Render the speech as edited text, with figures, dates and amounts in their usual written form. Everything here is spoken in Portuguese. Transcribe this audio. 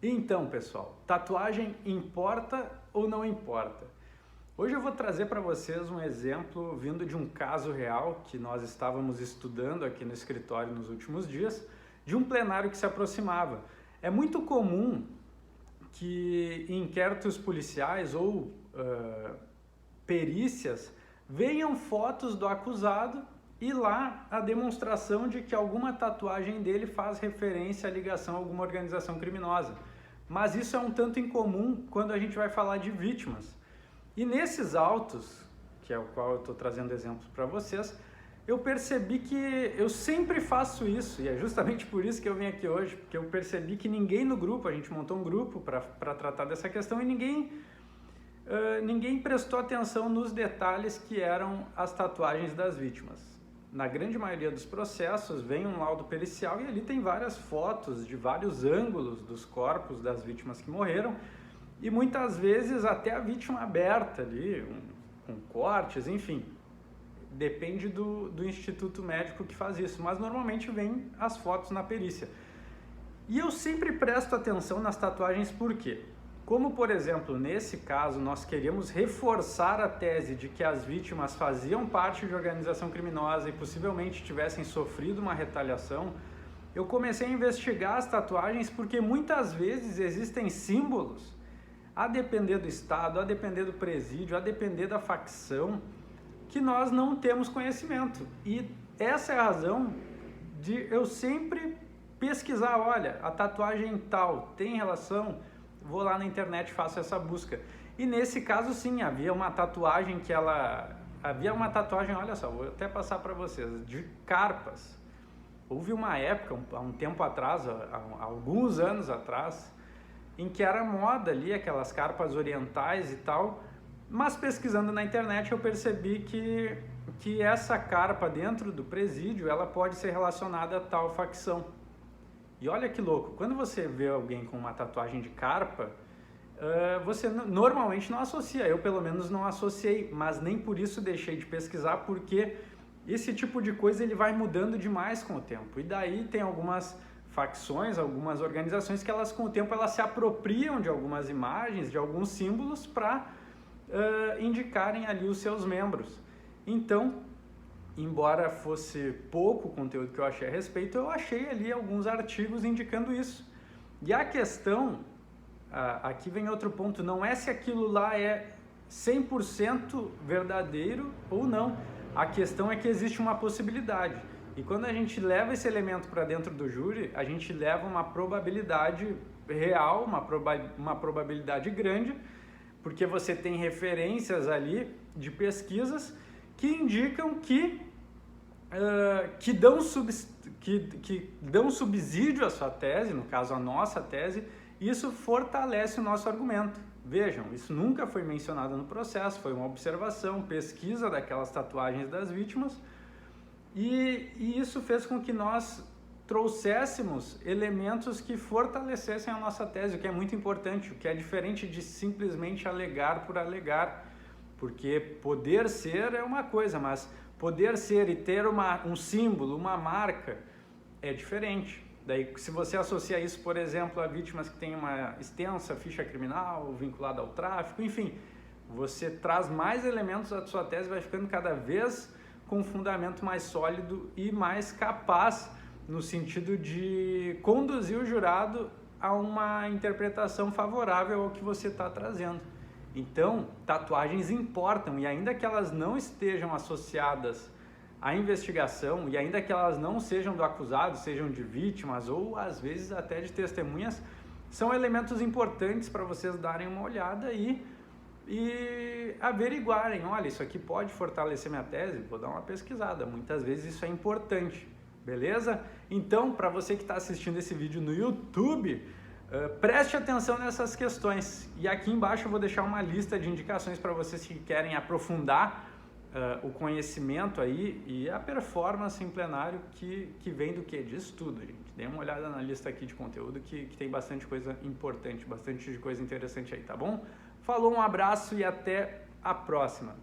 Então, pessoal, tatuagem importa ou não importa? Hoje eu vou trazer para vocês um exemplo vindo de um caso real que nós estávamos estudando aqui no escritório nos últimos dias, de um plenário que se aproximava. É muito comum que em inquéritos policiais ou perícias venham fotos do acusado e lá a demonstração de que alguma tatuagem dele faz referência à ligação a alguma organização criminosa. Mas isso é um tanto incomum quando a gente vai falar de vítimas. E nesses autos, que é o qual eu estou trazendo exemplos para vocês, eu percebi que eu sempre faço isso, e é justamente por isso que eu vim aqui hoje, porque eu percebi que ninguém no grupo, a gente montou um grupo para tratar dessa questão e ninguém prestou atenção nos detalhes que eram as tatuagens das vítimas. Na grande maioria dos processos vem um laudo pericial e ali tem várias fotos de vários ângulos dos corpos das vítimas que morreram e muitas vezes até a vítima aberta ali, com cortes, enfim. Depende do instituto médico que faz isso, mas normalmente vem as fotos na perícia. E eu sempre presto atenção nas tatuagens por quê? Como, por exemplo, nesse caso, nós queríamos reforçar a tese de que as vítimas faziam parte de organização criminosa e possivelmente tivessem sofrido uma retaliação, eu comecei a investigar as tatuagens porque muitas vezes existem símbolos, a depender do estado, a depender do presídio, a depender da facção, que nós não temos conhecimento. E essa é a razão de eu sempre pesquisar, olha, a tatuagem tal tem relação, vou lá na internet e faço essa busca. E nesse caso sim, havia uma tatuagem, olha só, vou até passar para vocês, de carpas. Houve uma época, há um tempo atrás, há alguns anos atrás, em que era moda ali, aquelas carpas orientais e tal, mas pesquisando na internet eu percebi que essa carpa dentro do presídio, ela pode ser relacionada a tal facção. E olha que louco, quando você vê alguém com uma tatuagem de carpa, você normalmente não associa, eu pelo menos não associei, mas nem por isso deixei de pesquisar, porque esse tipo de coisa ele vai mudando demais com o tempo. E daí tem algumas facções, algumas organizações que elas com o tempo elas se apropriam de algumas imagens, de alguns símbolos para indicarem ali os seus membros. Então, embora fosse pouco o conteúdo que eu achei a respeito, eu achei ali alguns artigos indicando isso. E a questão, aqui vem outro ponto, não é se aquilo lá é 100% verdadeiro ou não. A questão é que existe uma possibilidade. E quando a gente leva esse elemento para dentro do júri, a gente leva uma probabilidade real, uma probabilidade grande, porque você tem referências ali de pesquisas que indicam que dão subsídio à sua tese, no caso a nossa tese, e isso fortalece o nosso argumento. Vejam, isso nunca foi mencionado no processo, foi uma observação, pesquisa daquelas tatuagens das vítimas, e isso fez com que nós trouxéssemos elementos que fortalecessem a nossa tese, o que é muito importante, o que é diferente de simplesmente alegar por alegar, porque poder ser é uma coisa, mas poder ser e ter um símbolo, uma marca, é diferente. Daí, se você associa isso, por exemplo, a vítimas que têm uma extensa ficha criminal vinculada ao tráfico, enfim, você traz mais elementos à sua tese, vai ficando cada vez com um fundamento mais sólido e mais capaz no sentido de conduzir o jurado a uma interpretação favorável ao que você está trazendo. Então, tatuagens importam, e ainda que elas não estejam associadas à investigação, e ainda que elas não sejam do acusado, sejam de vítimas ou às vezes até de testemunhas, são elementos importantes para vocês darem uma olhada e averiguarem, olha, isso aqui pode fortalecer minha tese, vou dar uma pesquisada, muitas vezes isso é importante, beleza? Então, para você que está assistindo esse vídeo no YouTube, preste atenção nessas questões, e aqui embaixo eu vou deixar uma lista de indicações para vocês que querem aprofundar o conhecimento aí e a performance em plenário que vem do que? De estudo, gente. Dê uma olhada na lista aqui de conteúdo que tem bastante coisa importante, bastante coisa interessante aí, tá bom? Falou, um abraço e até a próxima!